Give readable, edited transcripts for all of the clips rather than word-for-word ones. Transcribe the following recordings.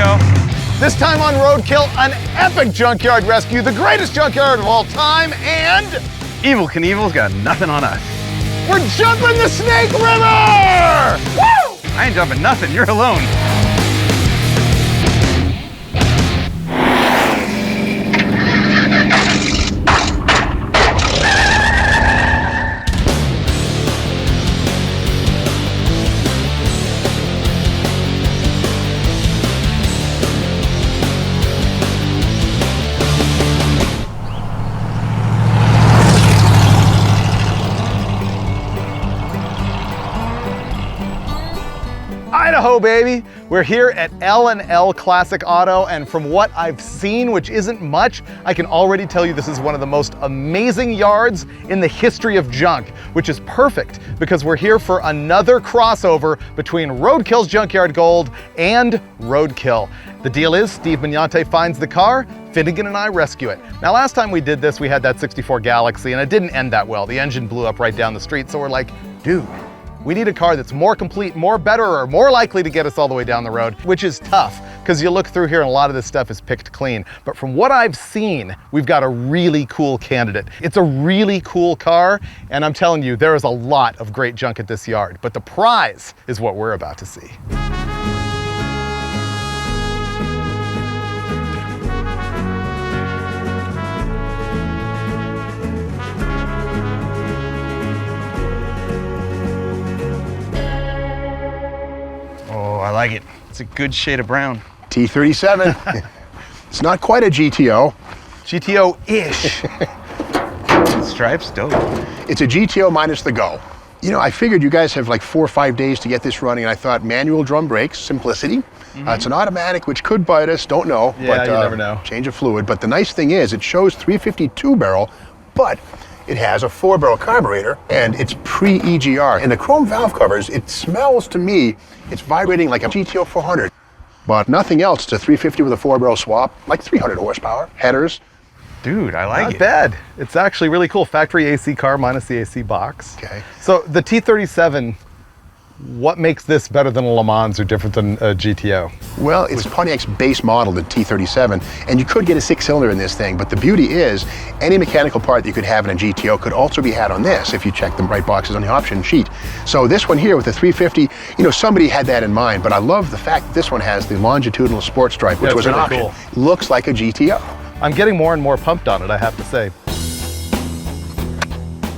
go. This time on Roadkill, an epic junkyard rescue, the greatest junkyard of all time, and Evel Knievel's got nothing on us. we're jumping the Snake River! Woo! I ain't jumping nothing, you're alone. Idaho, baby. We're here at L&L Classic Auto, and from what I've seen, which isn't much, I can already tell you this is one of the most amazing yards in the history of junk, which is perfect because we're here for another crossover between Roadkill's Junkyard Gold and Roadkill. The deal is Steve Mignante finds the car, Finnegan and I rescue it. Now, last time we did this, we had that 64 Galaxy, and it didn't end that well. The engine blew up right down the street, so we're like, dude, we need a car that's more complete, more better, or more likely to get us all the way down the road, which is tough, because you look through here and a lot of this stuff is picked clean. But from what I've seen, we've got a really cool candidate. It's a really cool car, and I'm telling you, there is a lot of great junk at this yard, but the prize is what we're about to see. I like it. It's a good shade of brown. T37. It's not quite a GTO. GTO-ish. Stripes, dope. It's a GTO minus the go. You know, I figured you guys have like 4 or 5 days to get this running, and I thought manual drum brakes, simplicity. It's an automatic, which could bite us, don't know. Yeah, but, you never know. Change of fluid. But the nice thing is, it shows 352 barrel, but it has a 4-barrel carburetor, and it's pre-EGR. And the chrome valve covers, it smells to me, it's vibrating like a GTO 400. But nothing else. It's a 350 with a 4-barrel swap, like 300 horsepower, headers. Dude, I like Not it. bad. It's actually really cool. Factory AC car minus the AC box. Okay. So the T37, what makes this better than a Le Mans or different than a GTO? Well, it's Pontiac's base model, the T37, and you could get a 6-cylinder in this thing, but the beauty is any mechanical part that you could have in a GTO could also be had on this if you check the right boxes on the option sheet. So this one here with the 350, you know, somebody had that in mind, but I love the fact that this one has the longitudinal sport stripe, which was an really option. cool. Looks like a GTO. I'm getting more and more pumped on it, I have to say.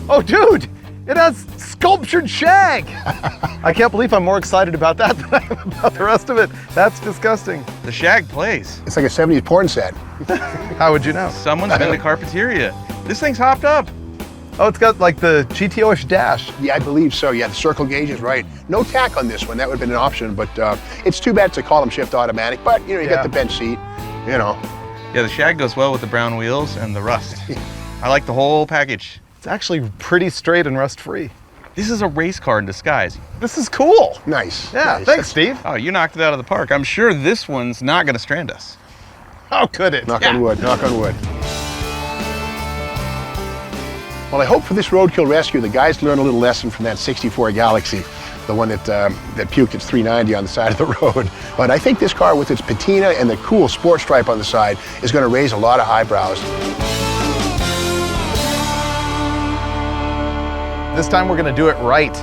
Oh, dude, it has sculptured shag. I can't believe I'm more excited about that than I am about the rest of it. That's disgusting. The shag plays. It's like a 70s porn set. How would you know? Someone's been to Carpeteria. This thing's hopped up. Oh, it's got like the GTO-ish dash. Yeah, I believe so. Yeah, the circle gauge is right. No tack on this one. That would have been an option, but it's too bad it's a column shift automatic, but you know, you got the bench seat, you know. Yeah, the shag goes well with the brown wheels and the rust. I like the whole package. It's actually pretty straight and rust-free. This is a race car in disguise. This is cool. Nice. Yeah, nice. thanks, Steve. Oh, you knocked it out of the park. I'm sure this one's not going to strand us. How could it? Knock on wood, knock on wood. Well, I hope for this Roadkill rescue, the guys learn a little lesson from that 64 Galaxy, the one that puked its 390 on the side of the road. But I think this car with its patina and the cool sport stripe on the side is going to raise a lot of eyebrows. This time we're gonna do it right.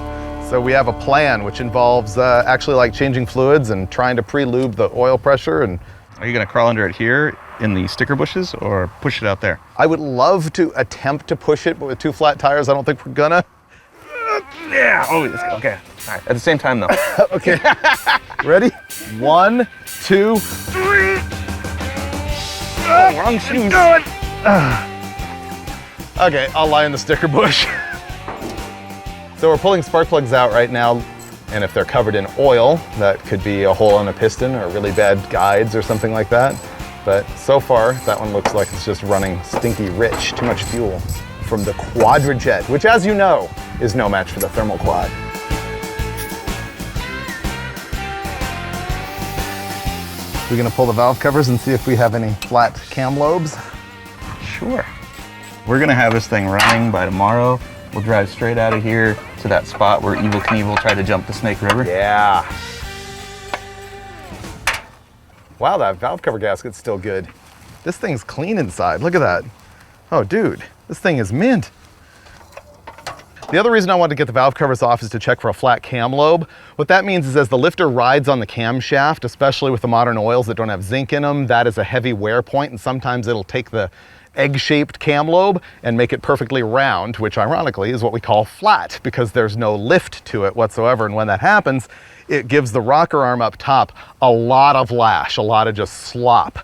So we have a plan, which involves actually like changing fluids and trying to pre-lube the oil pressure. And Are you going to crawl under it here in the sticker bushes or push it out there? I would love to attempt to push it, but with 2 flat tires, I don't think we're gonna. Yeah. Oh, okay. All right. At the same time, though. Okay. Ready? 1, 2, 3. Wrong shoes. Okay, I'll lie in the sticker bush. So we're pulling spark plugs out right now, and if they're covered in oil, that could be a hole in a piston or really bad guides or something like that. But so far, that one looks like it's just running stinky rich, too much fuel from the Quadrajet, which, as you know, is no match for the thermal quad. We're gonna pull the valve covers and see if we have any flat cam lobes. Sure. We're gonna have this thing running by tomorrow. We'll drive straight out of here to that spot where Evel Knievel tried to jump the Snake River. Yeah. Wow, that valve cover gasket's still good. This thing's clean inside, look at that. Oh dude, this thing is mint. The other reason I wanted to get the valve covers off is to check for a flat cam lobe. What that means is as the lifter rides on the camshaft, especially with the modern oils that don't have zinc in them, that is a heavy wear point, and sometimes it'll take the egg-shaped cam lobe and make it perfectly round, which ironically is what we call flat because there's no lift to it whatsoever. And when that happens, it gives the rocker arm up top a lot of lash, a lot of just slop.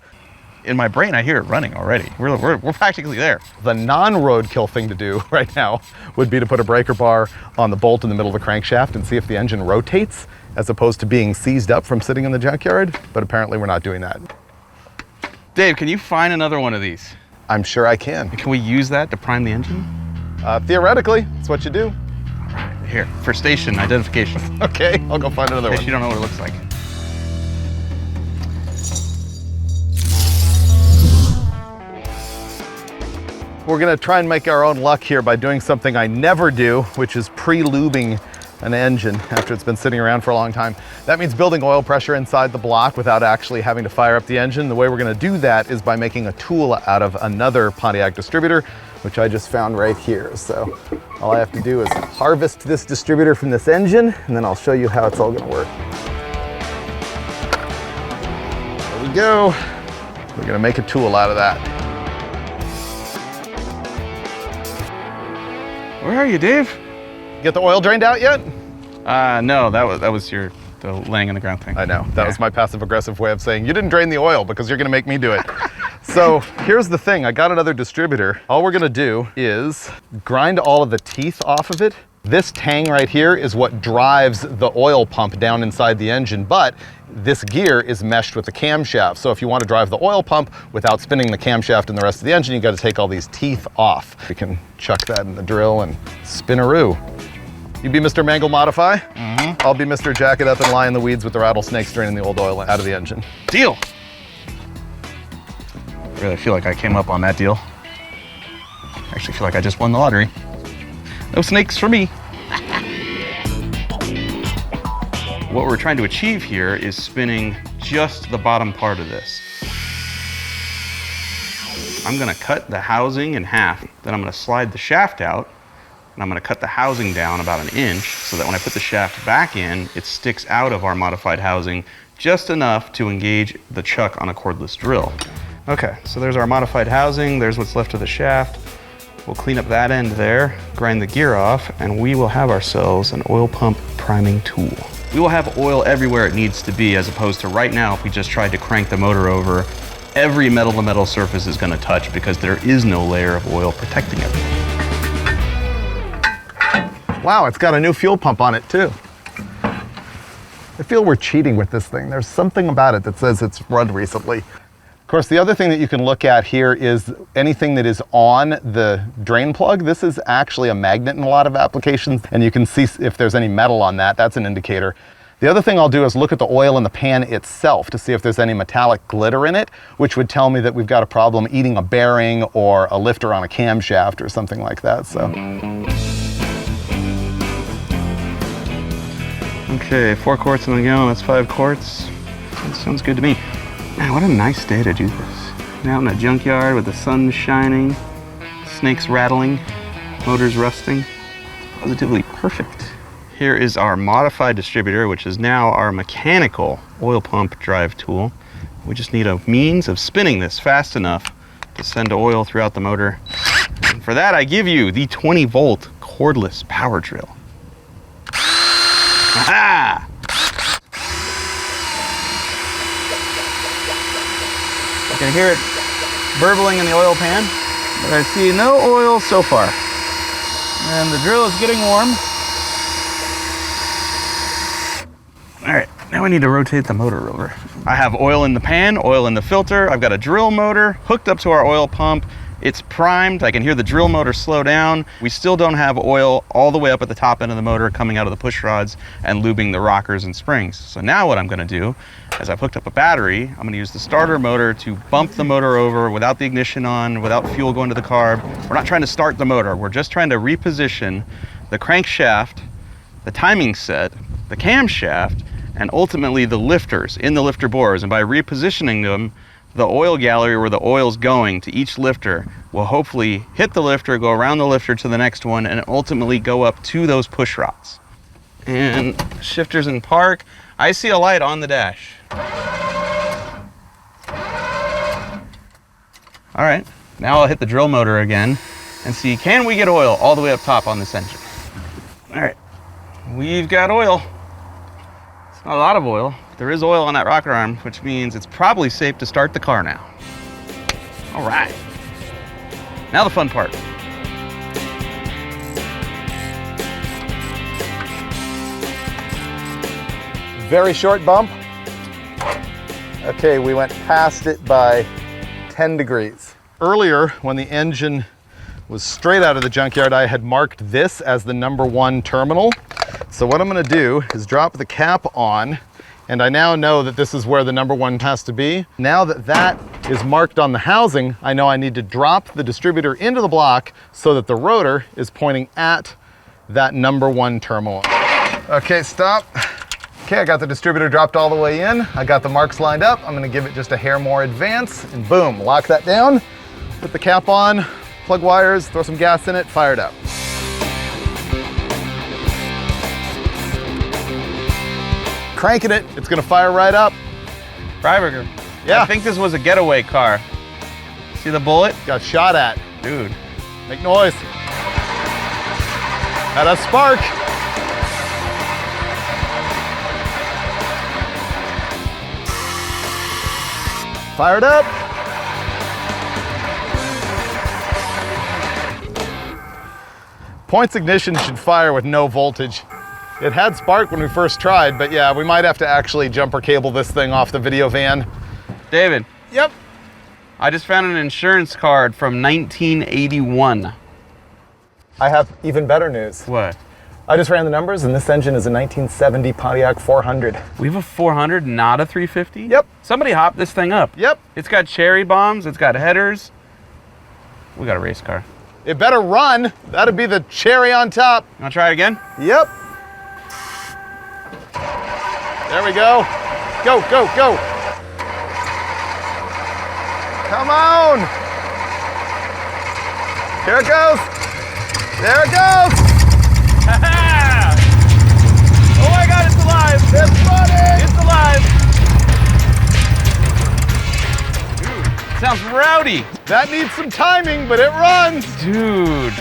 In my brain, I hear it running already. We're practically there. The non-roadkill thing to do right now would be to put a breaker bar on the bolt in the middle of the crankshaft and see if the engine rotates as opposed to being seized up from sitting in the junkyard, but apparently we're not doing that. Dave, can you find another one of these? I'm sure I can. Can we use that to prime the engine? Theoretically, it's what you do. All right, here, for station identification. Okay, I'll go find another In case one. you don't know what it looks like. We're gonna try and make our own luck here by doing something I never do, which is pre-lubing an engine after it's been sitting around for a long time. That means building oil pressure inside the block without actually having to fire up the engine. The way we're gonna do that is by making a tool out of another Pontiac distributor, which I just found right here. So all I have to do is harvest this distributor from this engine, and then I'll show you how it's all gonna work. There we go. We're gonna make a tool out of that. Where are you, Dave? Get the oil drained out yet? No, that was the laying in the ground thing. I know, that was my passive aggressive way of saying, you didn't drain the oil because you're gonna make me do it. So here's the thing, I got another distributor. All we're gonna do is grind all of the teeth off of it. This tang right here is what drives the oil pump down inside the engine, but this gear is meshed with the camshaft. So if you want to drive the oil pump without spinning the camshaft and the rest of the engine, you got to take all these teeth off. We can chuck that in the drill and spinaroo. You be Mr. Mangle Modify. I'll be Mr. Jack It Up and lie in the weeds with the rattlesnakes draining the old oil out of the engine. Deal. I really feel like I came up on that deal. I actually feel like I just won the lottery. No snakes for me. What we're trying to achieve here is spinning just the bottom part of this. I'm gonna cut the housing in half, then I'm gonna slide the shaft out, and I'm gonna cut the housing down about 1 inch so that when I put the shaft back in, it sticks out of our modified housing just enough to engage the chuck on a cordless drill. Okay, so there's our modified housing, there's what's left of the shaft. We'll clean up that end there, grind the gear off, and we will have ourselves an oil pump priming tool. We will have oil everywhere it needs to be, as opposed to right now, if we just tried to crank the motor over, every metal-to-metal surface is gonna touch because there is no layer of oil protecting it. Wow, it's got a new fuel pump on it too. I feel we're cheating with this thing. There's something about it that says it's run recently. Of course, the other thing that you can look at here is anything that is on the drain plug. This is actually a magnet in a lot of applications, and you can see if there's any metal on that. That's an indicator. The other thing I'll do is look at the oil in the pan itself to see if there's any metallic glitter in it, which would tell me that we've got a problem eating a bearing or a lifter on a camshaft or something like that. So. Okay, 4 quarts in the gallon, that's 5 quarts. That sounds good to me. Man, what a nice day to do this. Out in a junkyard with the sun shining, snakes rattling, motors rusting. It's positively perfect. Here is our modified distributor, which is now our mechanical oil pump drive tool. We just need a means of spinning this fast enough to send oil throughout the motor. And for that, I give you the 20-volt cordless power drill. Aha! I can hear it burbling in the oil pan, but I see no oil so far. And the drill is getting warm. All right, now we need to rotate the motor over. I have oil in the pan, oil in the filter. I've got a drill motor hooked up to our oil pump. It's primed. I can hear the drill motor slow down. We still don't have oil all the way up at the top end of the motor coming out of the push rods and lubing the rockers and springs. So now what I'm gonna do, as I've hooked up a battery, I'm gonna use the starter motor to bump the motor over without the ignition on, without fuel going to the carb. We're not trying to start the motor. We're just trying to reposition the crankshaft, the timing set, the camshaft, and ultimately the lifters in the lifter bores. And by repositioning them, the oil gallery where the oil's going to each lifter will hopefully hit the lifter, go around the lifter to the next one, and ultimately go up to those push rods. And shifters in park. I see a light on the dash. All right, now I'll hit the drill motor again and see, can we get oil all the way up top on this engine? All right, we've got oil. It's not a lot of oil. There is oil on that rocker arm, which means it's probably safe to start the car now. All right, now the fun part. Very short bump. Okay, we went past it by 10 degrees. Earlier, when the engine was straight out of the junkyard, I had marked this as the #1 terminal. So what I'm gonna do is drop the cap on, and I now know that this is where the #1 has to be. Now that that is marked on the housing, I know I need to drop the distributor into the block so that the rotor is pointing at that #1 terminal. Okay, stop. Okay, I got the distributor dropped all the way in. I got the marks lined up. I'm gonna give it just a hair more advance, and boom, lock that down, put the cap on, plug wires, throw some gas in it, fire it up. Cranking it, it's gonna fire right up. Freiberger. Yeah. I think this was a getaway car. See the bullet? Got shot at. Dude. Make noise. Had a spark. Fired up. Points ignition should fire with no voltage. It had spark when we first tried, but yeah, we might have to actually jumper cable this thing off the video van. David. Yep. I just found an insurance card from 1981. I have even better news. What? I just ran the numbers, and this engine is a 1970 Pontiac 400. We have a 400, not a 350? Yep. Somebody hopped this thing up. Yep. It's got cherry bombs, it's got headers. We got a race car. It better run. That'd be the cherry on top. You wanna try it again? Yep. There we go. Go, go, go. Come on. Here it goes. There it goes. Oh my God, it's alive! It's running. It's alive! Dude, sounds rowdy. That needs some timing, but it runs. Dude,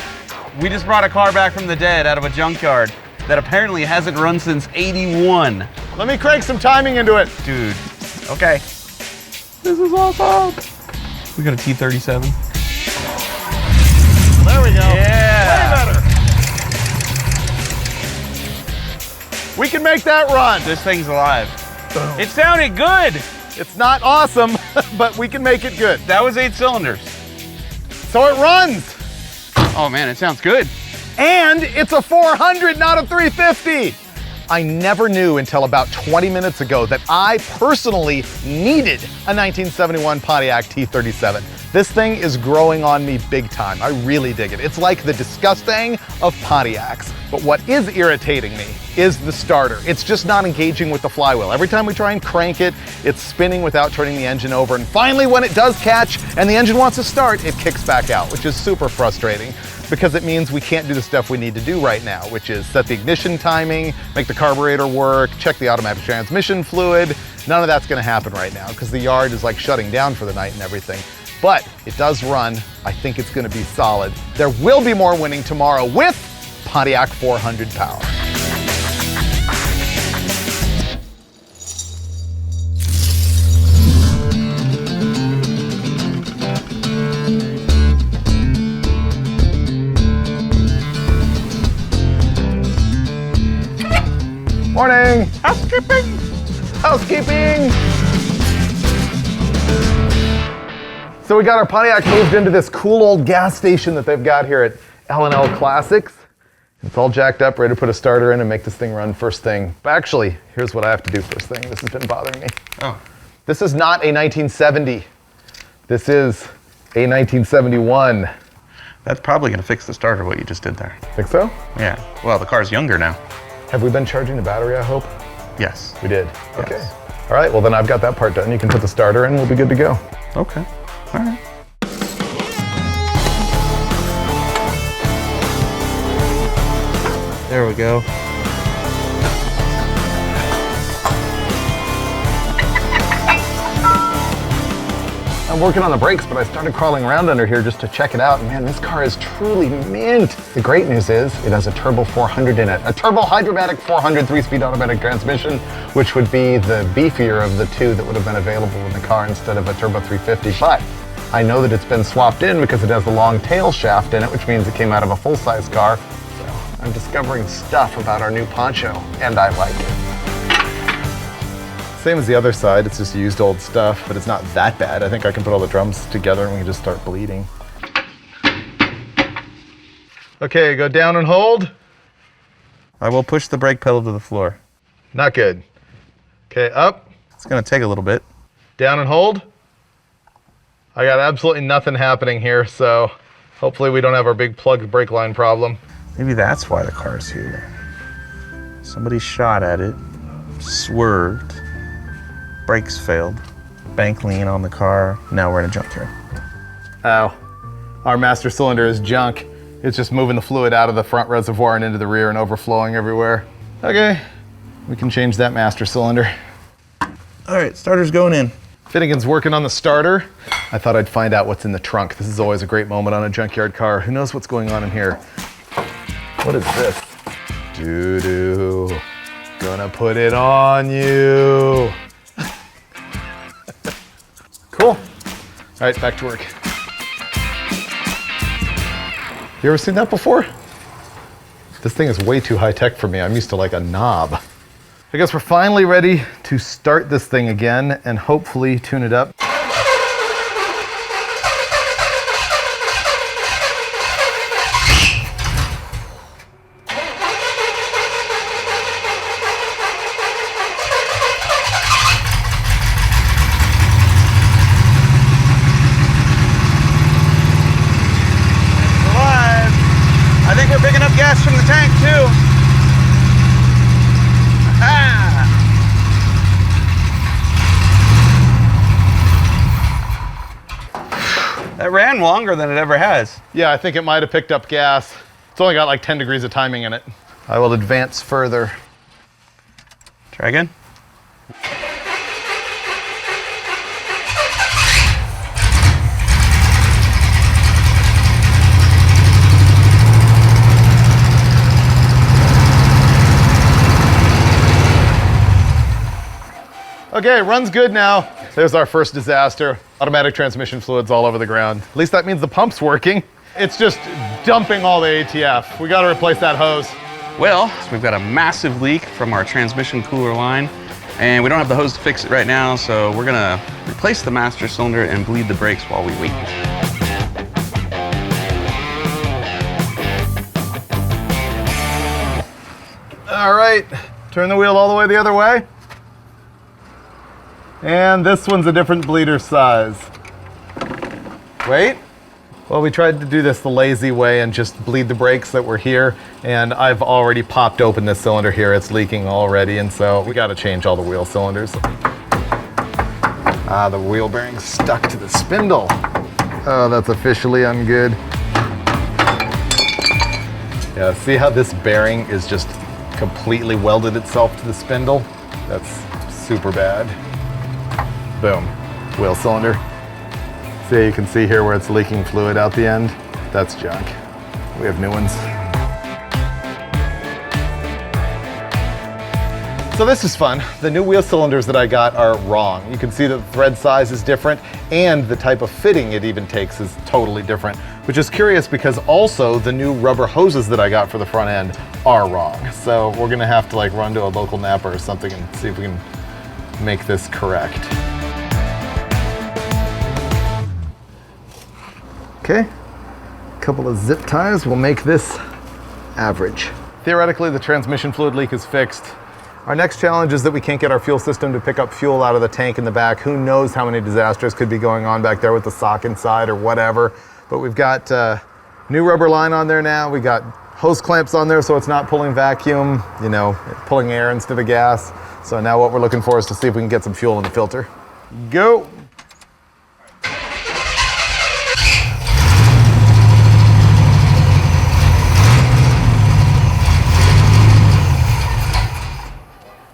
we just brought a car back from the dead out of a junkyard that apparently hasn't run since 81. Let me crank some timing into it. Dude, okay. This is awesome. We got a T37. There we go. Yeah. Way better. We can make that run. This thing's alive. Boom. It sounded good. It's not awesome, but we can make it good. That was 8 cylinders. So it runs. Oh man, it sounds good. And it's a 400, not a 350. I never knew until about 20 minutes ago that I personally needed a 1971 Pontiac T37. This thing is growing on me big time. I really dig it. It's like the disgusting of Pontiacs. But what is irritating me is the starter. It's just not engaging with the flywheel. Every time we try and crank it, it's spinning without turning the engine over. And finally, when it does catch and the engine wants to start, it kicks back out, which is super frustrating because it means we can't do the stuff we need to do right now, which is set the ignition timing, make the carburetor work, check the automatic transmission fluid. None of that's gonna happen right now because the yard is like shutting down for the night and everything. But it does run. I think it's gonna be solid. There will be more winning tomorrow with Pontiac 400 power. Morning. Housekeeping. Housekeeping. So we got our Pontiac moved into this cool old gas station that they've got here at L&L Classics. It's all jacked up, ready to put a starter in and make this thing run first thing. But actually, here's what I have to do first thing. This has been bothering me. Oh. This is not a 1970. This is a 1971. That's probably gonna fix the starter, what you just did there. Think so? Yeah, well, the car's younger now. Have we been charging the battery, I hope? Yes. We did. Okay. Yes. All right, well then I've got that part done. You can put the starter in, we'll be good to go. Okay. All right. There we go. I'm working on the brakes, but I started crawling around under here just to check it out. And man, this car is truly mint. The great news is it has a turbo 400 in it. A turbo hydromatic 400 3-speed automatic transmission, which would be the beefier of the two that would have been available in the car instead of a turbo 350. But I know that it's been swapped in because it has the long tail shaft in it, which means it came out of a full-size car. So I'm discovering stuff about our new Poncho, and I like it. Same as the other side, it's just used old stuff, but it's not that bad. I think I can put all the drums together and we can just start bleeding. Okay, go down and hold. I will push the brake pedal to the floor. Not good. Okay, up. It's gonna take a little bit. Down and hold. I got absolutely nothing happening here, so hopefully we don't have our big plug brake line problem. Maybe that's why the car's here. Somebody shot at it, swerved, brakes failed, bank lean on the car. Now we're in a junkyard. Oh, our master cylinder is junk. It's just moving the fluid out of the front reservoir and into the rear and overflowing everywhere. Okay, we can change that master cylinder. All right, starter's going in. Finnegan's working on the starter. I thought I'd find out what's in the trunk. This is always a great moment on a junkyard car. Who knows what's going on in here? What is this? Doo-doo. Gonna put it on you. Cool. All right, back to work. You ever seen that before? This thing is way too high tech for me. I'm used to like a knob. I guess we're finally ready to start this thing again and hopefully tune it up. I think we're picking up gas from the tank too. Ah. That ran longer than it ever has. Yeah, I think it might have picked up gas. It's only got like 10 degrees of timing in it. I will advance further. Try again. Okay, runs good now. There's our first disaster. Automatic transmission fluids all over the ground. At least that means the pump's working. It's just dumping all the ATF. We gotta replace that hose. Well, we've got a massive leak from our transmission cooler line, and we don't have the hose to fix it right now, so we're gonna replace the master cylinder and bleed the brakes while we wait. All right, turn the wheel all the way the other way. And this one's a different bleeder size. Wait. Well, we tried to do this the lazy way and just bleed the brakes that were here, and I've already popped open this cylinder here. It's leaking already, and so we got to change all the wheel cylinders. Ah, the wheel bearing's stuck to the spindle. Oh, that's officially ungood. Yeah, see how this bearing is just completely welded itself to the spindle? That's super bad. Boom, wheel cylinder. See, you can see here where it's leaking fluid out the end. That's junk. We have new ones. So this is fun. The new wheel cylinders that I got are wrong. You can see that the thread size is different and the type of fitting it even takes is totally different, which is curious because also the new rubber hoses that I got for the front end are wrong. So we're gonna have to like run to a local Napa or something and see if we can make this correct. Okay, a couple of zip ties will make this average. Theoretically, the transmission fluid leak is fixed. Our next challenge is that we can't get our fuel system to pick up fuel out of the tank in the back. Who knows how many disasters could be going on back there with the sock inside or whatever. But we've got new rubber line on there now. We got hose clamps on there so it's not pulling vacuum, you know, pulling air instead of gas. So now what we're looking for is to see if we can get some fuel in the filter. Go.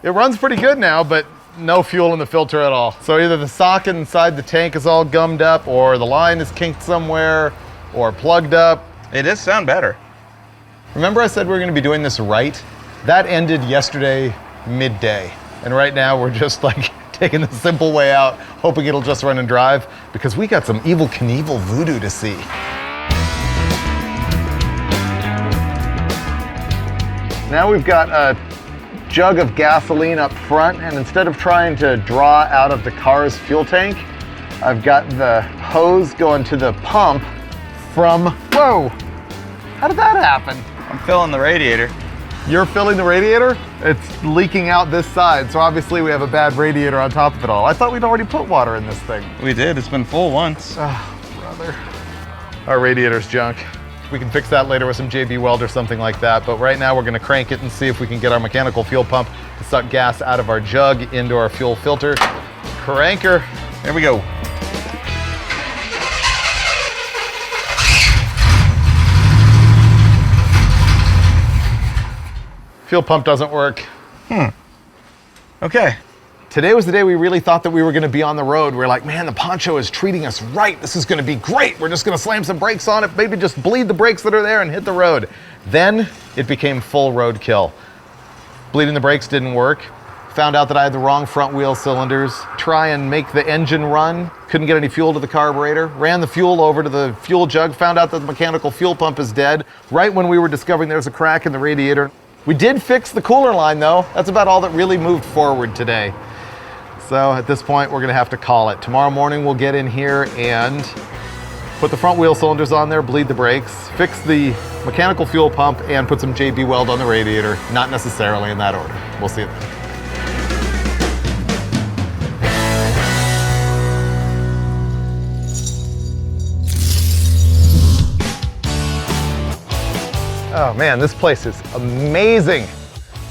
It runs pretty good now, but no fuel in the filter at all. So either the socket inside the tank is all gummed up, or the line is kinked somewhere, or plugged up. It does sound better. Remember I said we were gonna be doing this right? That ended yesterday midday. And right now we're just like taking the simple way out, hoping it'll just run and drive, because we got some Evel Knievel voodoo to see. Now we've got a jug of gasoline up front, and instead of trying to draw out of the car's fuel tank, I've got the hose going to the pump from, whoa, how did that happen? I'm filling the radiator. You're filling the radiator? It's leaking out this side, so obviously we have a bad radiator on top of it all. I thought we'd already put water in this thing. We did, it's been full once. Oh, brother. Our radiator's junk. We can fix that later with some JB Weld or something like that, but right now we're gonna crank it and see if we can get our mechanical fuel pump to suck gas out of our jug into our fuel filter. Cranker. There we go. Fuel pump doesn't work. Okay. Today was the day we really thought that we were gonna be on the road. We're like, man, the Poncho is treating us right. This is gonna be great. We're just gonna slam some brakes on it, maybe just bleed the brakes that are there and hit the road. Then it became full roadkill. Bleeding the brakes didn't work. Found out that I had the wrong front wheel cylinders. Try and make the engine run. Couldn't get any fuel to the carburetor. Ran the fuel over to the fuel jug. Found out that the mechanical fuel pump is dead. Right when we were discovering there's a crack in the radiator. We did fix the cooler line though. That's about all that really moved forward today. So at this point, we're gonna have to call it. Tomorrow morning, we'll get in here and put the front wheel cylinders on there, bleed the brakes, fix the mechanical fuel pump, and put some JB Weld on the radiator. Not necessarily in that order. We'll see you then. Oh man, this place is amazing.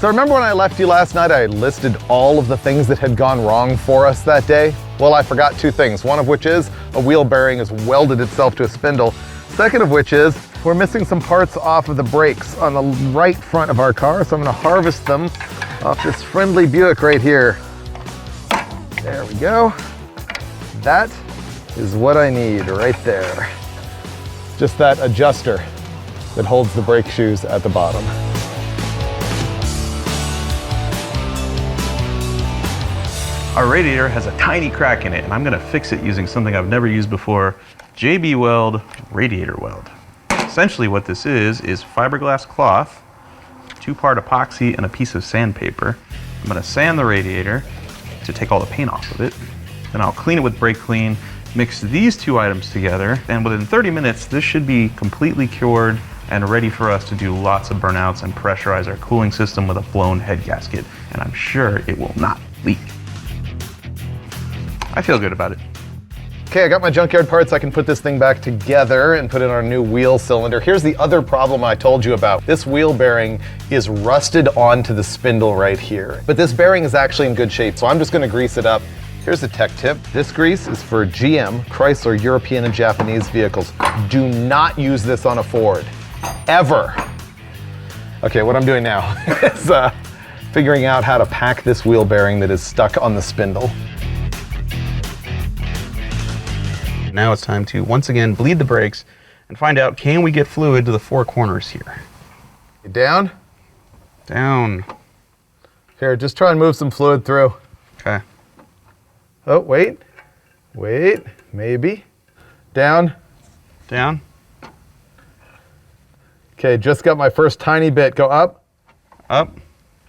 So remember when I left you last night, I listed all of the things that had gone wrong for us that day? Well, I forgot two things, one of which is a wheel bearing has welded itself to a spindle. Second of which is we're missing some parts off of the brakes on the right front of our car, so I'm gonna harvest them off this friendly Buick right here. There we go. That is what I need right there. Just that adjuster that holds the brake shoes at the bottom. Our radiator has a tiny crack in it, and I'm gonna fix it using something I've never used before, JB Weld radiator weld. Essentially what this is fiberglass cloth, 2-part epoxy, and a piece of sandpaper. I'm gonna sand the radiator to take all the paint off of it. Then I'll clean it with brake clean, mix these two items together, and within 30 minutes, this should be completely cured and ready for us to do lots of burnouts and pressurize our cooling system with a blown head gasket. And I'm sure it will not leak. I feel good about it. Okay, I got my Junkyard parts. I can put this thing back together and put in our new wheel cylinder. Here's the other problem I told you about. This wheel bearing is rusted onto the spindle right here. But this bearing is actually in good shape, so I'm just gonna grease it up. Here's the tech tip. This grease is for GM, Chrysler, European, and Japanese vehicles. Do not use this on a Ford, ever. Okay, what I'm doing now is figuring out how to pack this wheel bearing that is stuck on the spindle. Now it's time to once again bleed the brakes and find out, can we get fluid to the 4 corners here? Down? Down. Here, just try and move some fluid through. Okay. Oh, wait, maybe. Down. Down. Okay, just got my first tiny bit. Go up. Up.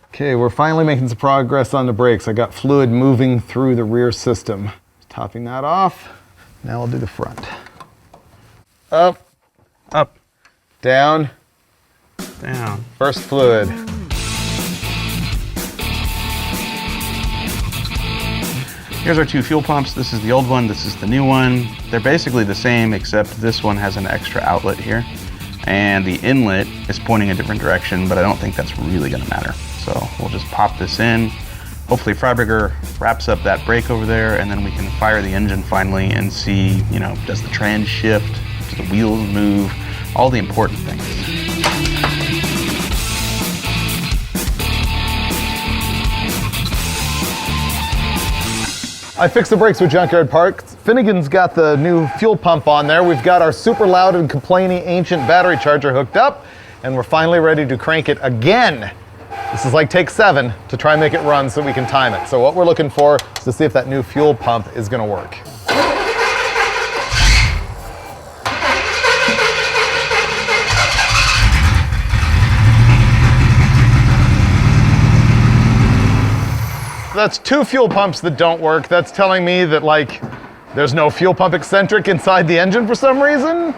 Okay, we're finally making some progress on the brakes. I got fluid moving through the rear system. Topping that off. Now I'll do the front. Up. Up. Down. Down. First fluid. Here's our 2 fuel pumps. This is the old one, this is the new one. They're basically the same, except this one has an extra outlet here. And the inlet is pointing a different direction, but I don't think that's really gonna matter. So we'll just pop this in. Hopefully Freiberger wraps up that brake over there, and then we can fire the engine finally and see, you know, does the trans shift, do the wheels move, all the important things. I fixed the brakes with Junkyard parts. Finnegan's got the new fuel pump on there. We've got our super loud and complaining ancient battery charger hooked up, and we're finally ready to crank it again. This is like take 7 to try and make it run so we can time it. So what we're looking for is to see if that new fuel pump is gonna work. That's 2 fuel pumps that don't work. That's telling me that, like, there's no fuel pump eccentric inside the engine for some reason,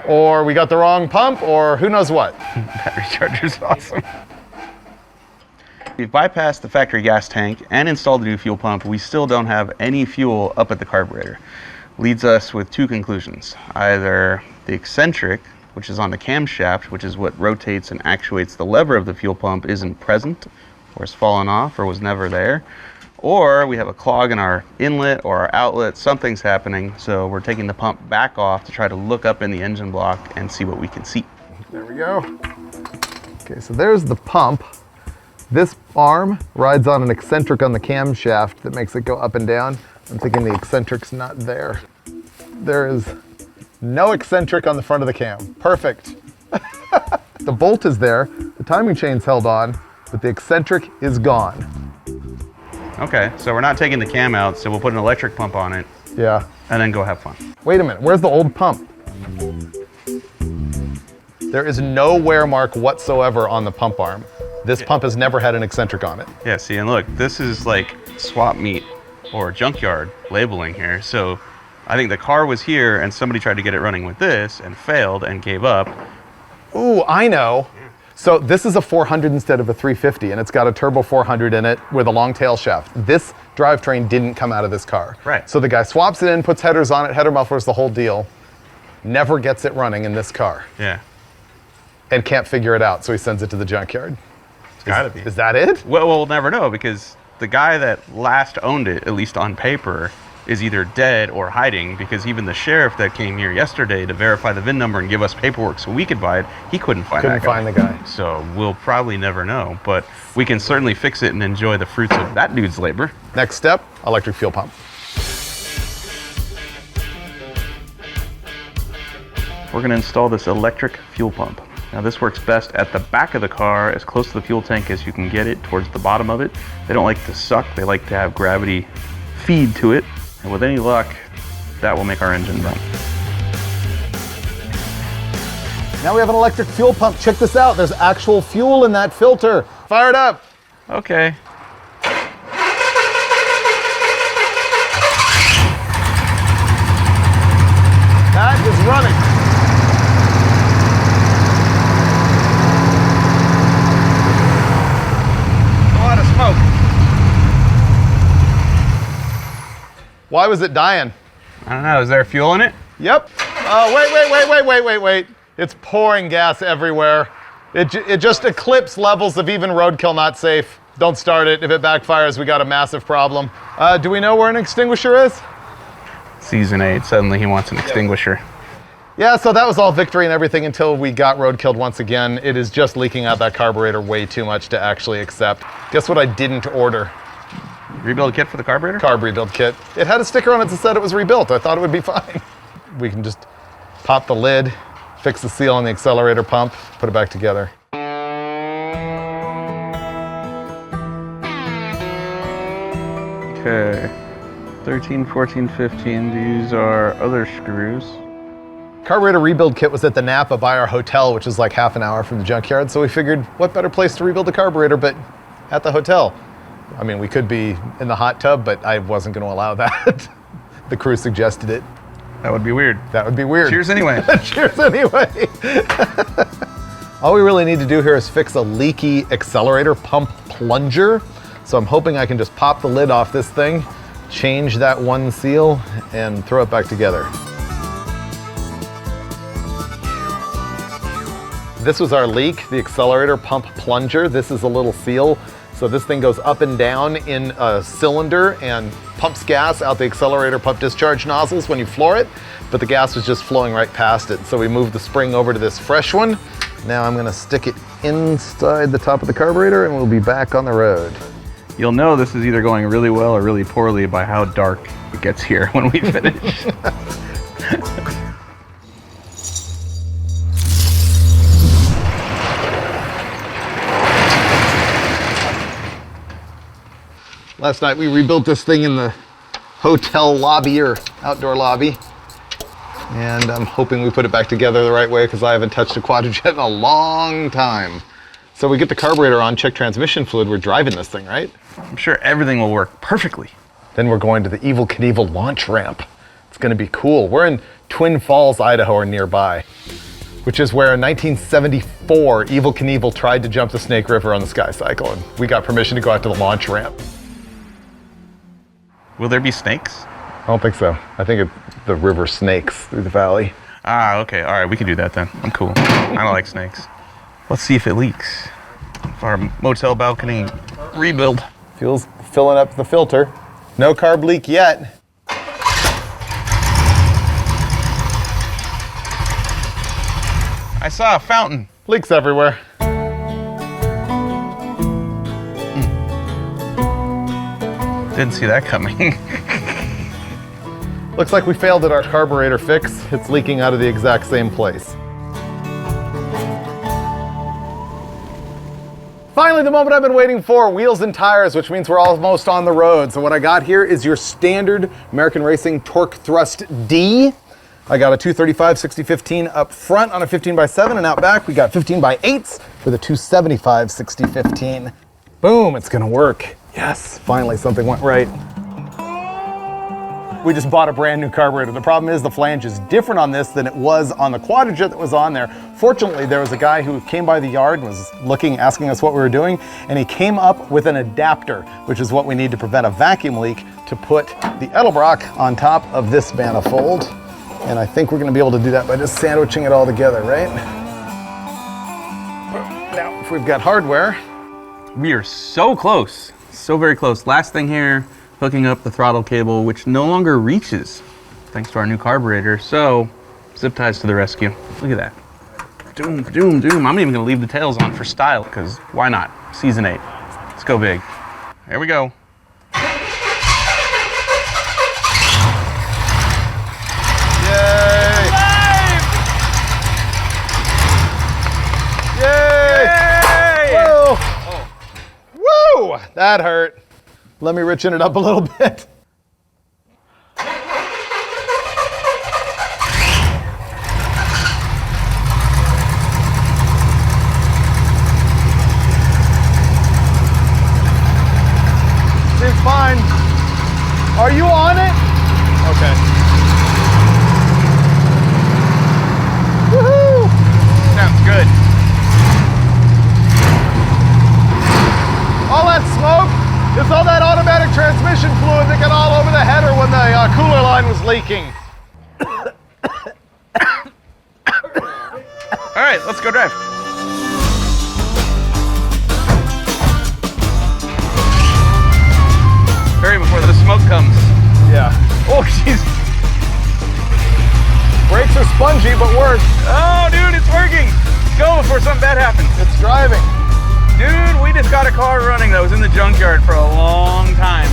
or we got the wrong pump, or who knows what. Battery charger's awesome. We've bypassed the factory gas tank and installed the new fuel pump. We still don't have any fuel up at the carburetor. Leads us with 2 conclusions. Either the eccentric, which is on the camshaft, which is what rotates and actuates the lever of the fuel pump, isn't present, or has fallen off, or was never there. Or we have a clog in our inlet or our outlet, something's happening, so we're taking the pump back off to try to look up in the engine block and see what we can see. There we go. Okay, so there's the pump. This arm rides on an eccentric on the camshaft that makes it go up and down. I'm thinking the eccentric's not there. There is no eccentric on the front of the cam. Perfect. The bolt is there, the timing chain's held on, but the eccentric is gone. Okay, so we're not taking the cam out, so we'll put an electric pump on it. Yeah. And then go have fun. Wait a minute, where's the old pump? There is no wear mark whatsoever on the pump arm. This pump has never had an eccentric on it. Yeah, see, and look, this is like swap meet or junkyard labeling here. So I think the car was here and somebody tried to get it running with this and failed and gave up. Ooh, I know. So this is a 400 instead of a 350, and it's got a turbo 400 in it with a long tail shaft. This drivetrain didn't come out of this car. Right. So the guy swaps it in, puts headers on it, header mufflers, the whole deal. Never gets it running in this car. Yeah. And can't figure it out, so he sends it to the junkyard. Gotta be. Is that it? Well, we'll never know because the guy that last owned it, at least on paper, is either dead or hiding because even the sheriff that came here yesterday to verify the VIN number and give us paperwork so we could buy it, he couldn't find that guy. Couldn't find the guy. So we'll probably never know, but we can certainly fix it and enjoy the fruits of that dude's labor. Next step, electric fuel pump. We're gonna install this electric fuel pump. Now this works best at the back of the car, as close to the fuel tank as you can get it, towards the bottom of it. They don't like to suck, they like to have gravity feed to it. And with any luck, that will make our engine run. Now we have an electric fuel pump. Check this out, there's actual fuel in that filter. Fire it up. Okay. That is running. Smoke. Why was it dying? I don't know, is there fuel in it? Yep. Wait. It's pouring gas everywhere. It just eclipsed levels of even roadkill not safe. Don't start it. If it backfires, we got a massive problem. Do we know where an extinguisher is? Season 8, suddenly he wants an extinguisher. Yeah, so that was all victory and everything until we got roadkilled once again. It is just leaking out that carburetor way too much to actually accept. Guess what I didn't order? Rebuild kit for the carburetor? Carb rebuild kit. It had a sticker on it that said it was rebuilt. I thought it would be fine. We can just pop the lid, fix the seal on the accelerator pump, put it back together. Okay, 13, 14, 15, these are other screws. Carburetor rebuild kit was at the Napa by our hotel, which is like half an hour from the junkyard, so we figured what better place to rebuild the carburetor but at the hotel. I mean, we could be in the hot tub, but I wasn't going to allow that. The crew suggested it. That would be weird. That would be weird. Cheers anyway. Cheers anyway. All we really need to do here is fix a leaky accelerator pump plunger. So I'm hoping I can just pop the lid off this thing, change that one seal, and throw it back together. This was our leak, the accelerator pump plunger. This is a little seal So this thing goes up and down in a cylinder and pumps gas out the accelerator pump discharge nozzles when you floor it, but the gas was just flowing right past it. So we moved the spring over to this fresh one. Now I'm gonna stick it inside the top of the carburetor and we'll be back on the road. You'll know this is either going really well or really poorly by how dark it gets here when we finish. Last night we rebuilt this thing in the hotel lobby or outdoor lobby. And I'm hoping we put it back together the right way because I haven't touched a quadrajet in a long time. So we get the carburetor on, check transmission fluid, we're driving this thing, right? I'm sure everything will work perfectly. Then we're going to the Evel Knievel launch ramp. It's gonna be cool. We're in Twin Falls, Idaho or nearby, which is where in 1974, Evel Knievel tried to jump the Snake River on the Sky Cycle and we got permission to go out to the launch ramp. Will there be snakes? I don't think so. I think the river snakes through the valley. Ah, okay, all right, we can do that then. I'm cool. I don't like snakes. Let's see if it leaks. Our motel balcony rebuild. Fuel's filling up the filter. No carb leak yet. I saw a fountain. Leaks everywhere. Didn't see that coming. Looks like we failed at our carburetor fix. It's leaking out of the exact same place. Finally, the moment I've been waiting for, wheels and tires, which means we're almost on the road. So what I got here is your standard American Racing Torque Thrust D. I got a 235 6015 up front on a 15x7, and out back we got 15x8s with a 275 6015. Boom, it's gonna work. Yes, finally something went right. We just bought a brand new carburetor. The problem is the flange is different on this than it was on the quadrajet that was on there. Fortunately, there was a guy who came by the yard and was looking, asking us what we were doing, and he came up with an adapter, which is what we need to prevent a vacuum leak, to put the Edelbrock on top of this manifold. And I think we're gonna be able to do that by just sandwiching it all together, right? Now, if we've got hardware. We are so close, so very close. Last thing here, hooking up the throttle cable, which no longer reaches thanks to our new carburetor. So, zip ties to the rescue. Look at that. Doom, doom, doom. I'm even gonna leave the tails on for style, because why not? Season 8. Let's go big. There we go. Yay! Yay! Yay! Whoa! Oh. Woo! That hurt. Let me richen it up a little bit. Seems fine. Are you on it? Okay. Woohoo! Sounds good. All that smoke, it's all that automatic transmission fluid that got all over the header when the cooler line was leaking. All right, let's go drive. Hurry before the smoke comes. Yeah. Oh, jeez. Brakes are spongy, but work. Oh, dude, it's working. Go before something bad happens. It's driving. Dude, we just got a car running that was in the junkyard for a long time.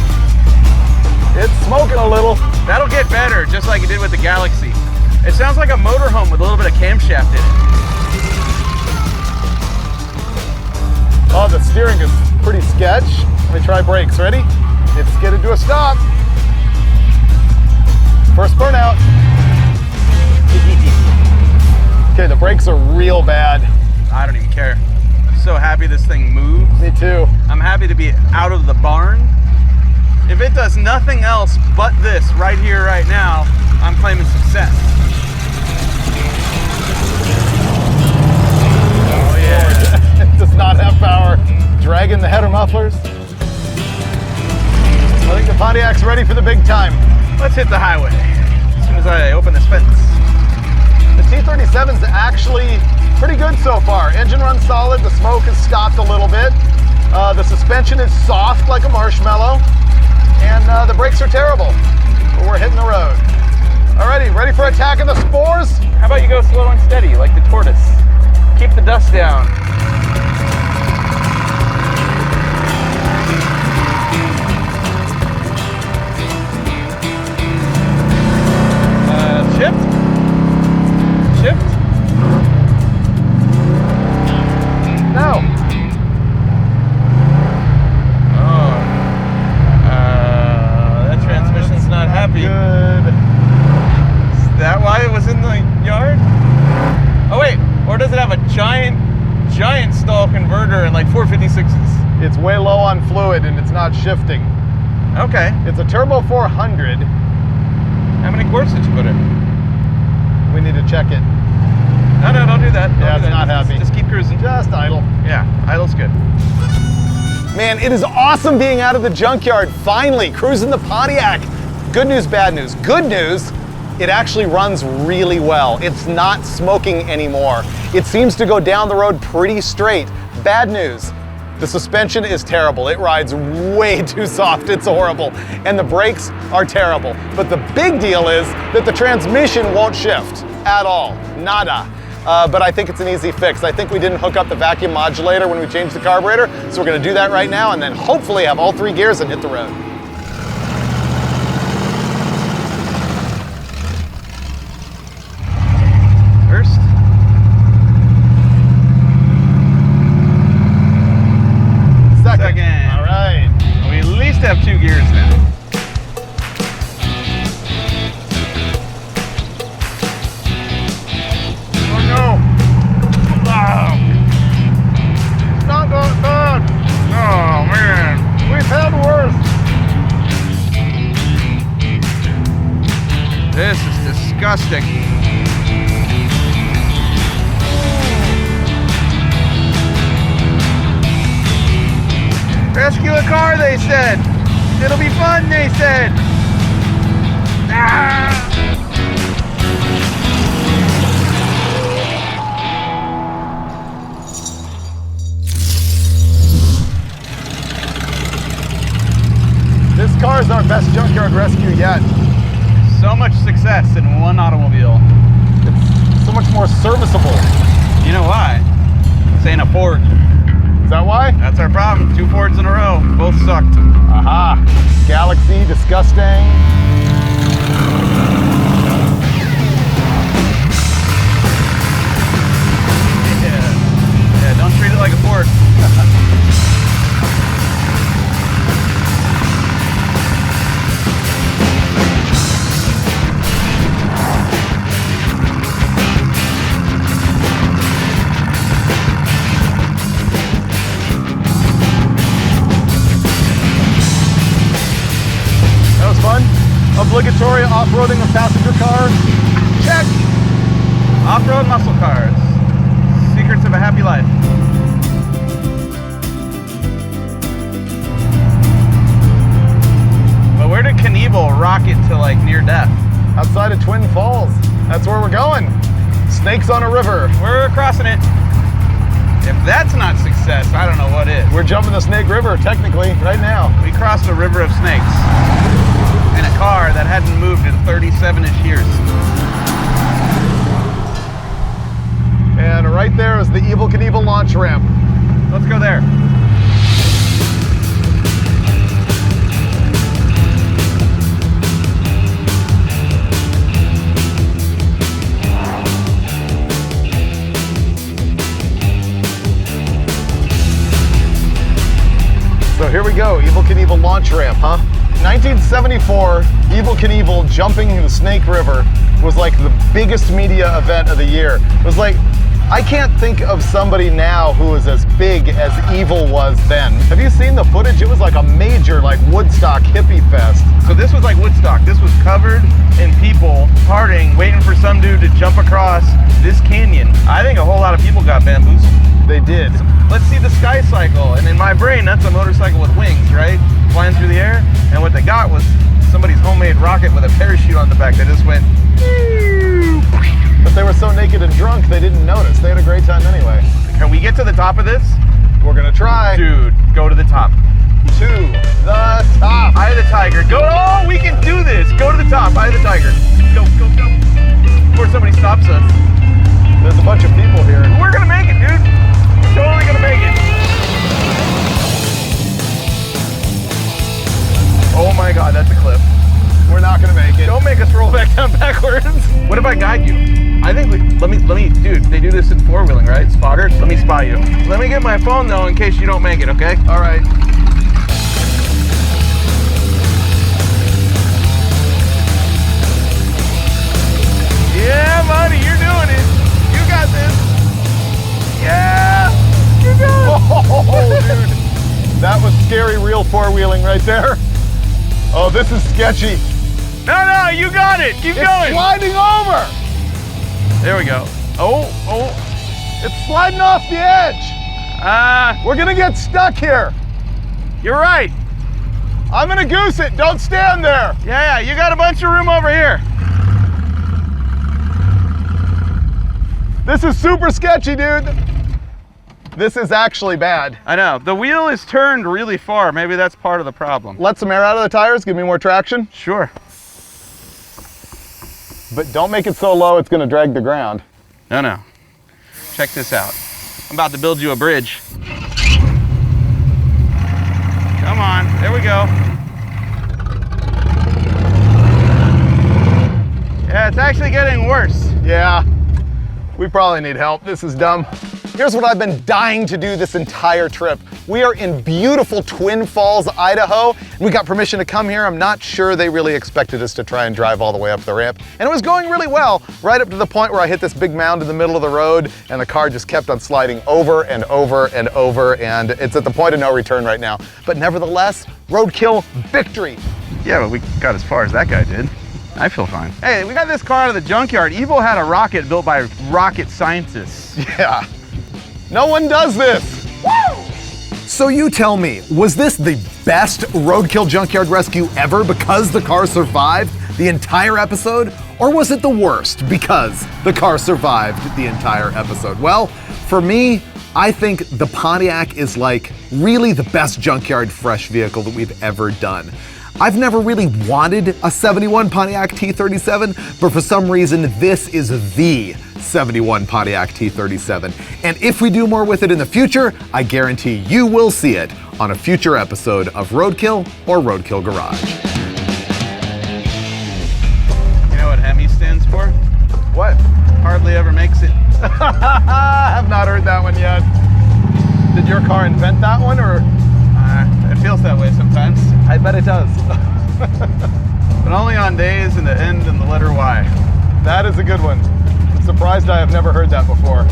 It's smoking a little. That'll get better, just like it did with the Galaxy. It sounds like a motorhome with a little bit of camshaft in it. Oh, the steering is pretty sketch. Let me try brakes. Ready? It's skidded to a stop. First burnout. Okay, the brakes are real bad. I don't even care. I'm so happy this thing moves. Me too. I'm happy to be out of the barn. If it does nothing else but this right here, right now, I'm claiming success. Oh yeah. It does not have power. Dragging the header mufflers. I think the Pontiac's ready for the big time. Let's hit the highway as soon as I open this fence. The T37's actually pretty good so far. Engine runs solid, the smoke has stopped a little bit. The suspension is soft like a marshmallow, and the brakes are terrible, but we're hitting the road. Alrighty, ready for attacking the spores? How about you go slow and steady, like the tortoise? Keep the dust down. Shift. Shift. No. Oh. That transmission's not happy. Good. Is that why it was in the yard? Oh wait, or does it have a giant stall converter and like 456s? It's way low on fluid and it's not shifting. Okay. It's a Turbo 400. How many quarts did you put in? We need to check it. No, don't do that. Yeah, it's not happy. Just keep cruising. Just idle. Yeah, idle's good. Man, it is awesome being out of the junkyard, finally, cruising the Pontiac. Good news, bad news. Good news, it actually runs really well. It's not smoking anymore. It seems to go down the road pretty straight. Bad news, the suspension is terrible. It rides way too soft, it's horrible. And the brakes are terrible. But the big deal is that the transmission won't shift at all, nada. But I think it's an easy fix. I think we didn't hook up the vacuum modulator when we changed the carburetor, so we're gonna do that right now and then hopefully have all 3 gears and hit the road. First. Second. All right. We at least have 2 gears now. Oh no. Oh. Not that bad. Oh man. We've had worse. This is disgusting. Rescue a car, they said. It'll be fun, they said. Ah! This car is our best junkyard rescue yet. So much success in one automobile. It's so much more serviceable. You know why? This ain't a Ford. Is that why? That's our problem. 2 Fords in a row. Both sucked. Aha. Galaxy, disgusting. Yeah, don't treat it like a Ford. Obligatory off-roading of passenger cars. Check. Off-road muscle cars. Secrets of a happy life. But where did Knievel rocket to like near death? Outside of Twin Falls. That's where we're going. Snakes on a river. We're crossing it. If that's not success, I don't know what is. We're jumping the Snake River, technically, right now. We crossed a river of snakes in a car that hadn't moved in 37-ish years. And right there is the Evel Knievel launch ramp. Let's go there. So here we go, Evel Knievel launch ramp, huh? 1974, Evel Knievel jumping the Snake River was like the biggest media event of the year. It was like, I can't think of somebody now who is as big as Evel was then. Have you seen the footage? It was like a major like Woodstock hippie fest. So this was like Woodstock. This was covered in people partying, waiting for some dude to jump across this canyon. I think a whole lot of people got bamboozled. They did. Let's see the sky cycle. And in my brain, that's a motorcycle with wings, right? Flying through the air. And what they got was somebody's homemade rocket with a parachute on the back that just went. But they were so naked and drunk, they didn't notice. They had a great time anyway. Can we get to the top of this We're gonna try. Dude, go to the top. To the top. Eye of the tiger. Go. Oh, we can do this. Go to the top. Eye of the tiger. Go, go, go. Before somebody stops us. There's a bunch of people here. We're gonna make it, dude. We're totally gonna make it. Oh my God, that's a cliff. We're not gonna make it. Don't make us roll back down backwards. What if I guide you? I think let me, dude, they do this in four-wheeling, right? Spotters? Let me spot you. Let me get my phone though in case you don't make it, okay? All right. Yeah, buddy, you're doing it. You got this. Yeah, you're doing it. Oh, dude. That was scary real four-wheeling right there. Oh, this is sketchy. No, you got it. Keep It's going. sliding over. There we go. Oh. It's sliding off the edge. We're gonna get stuck here. You're right. I'm gonna goose it. Don't stand there. Yeah, you got a bunch of room over here. This is super sketchy, dude. This is actually bad. I know. The wheel is turned really far. Maybe that's part of the problem. Let some air out of the tires, give me more traction. Sure. But don't make it so low it's gonna drag the ground. No. Check this out. I'm about to build you a bridge. Come on, there we go. Yeah, it's actually getting worse. Yeah, we probably need help. This is dumb. Here's what I've been dying to do this entire trip. We are in beautiful Twin Falls, Idaho, and we got permission to come here. I'm not sure they really expected us to try and drive all the way up the ramp. And it was going really well, right up to the point where I hit this big mound in the middle of the road, and the car just kept on sliding over and over and over, and it's at the point of no return right now. But nevertheless, Roadkill victory. Yeah, but we got as far as that guy did. I feel fine. Hey, we got this car out of the junkyard. Evo had a rocket built by rocket scientists. Yeah, no one does this. Woo! So you tell me, was this the best Roadkill Junkyard rescue ever because the car survived the entire episode? Or was it the worst because the car survived the entire episode? Well, for me, I think the Pontiac is like really the best junkyard fresh vehicle that we've ever done. I've never really wanted a 71 Pontiac T37, but for some reason, this is the 71 Pontiac T37. And if we do more with it in the future, I guarantee you will see it on a future episode of Roadkill or Roadkill Garage. You know what Hemi stands for? What? Hardly ever makes it. I have not heard that one yet. Did your car invent that one, or? It feels that way sometimes. I bet it does. But only on days in the end and the letter Y. That is a good one. I'm surprised I have never heard that before.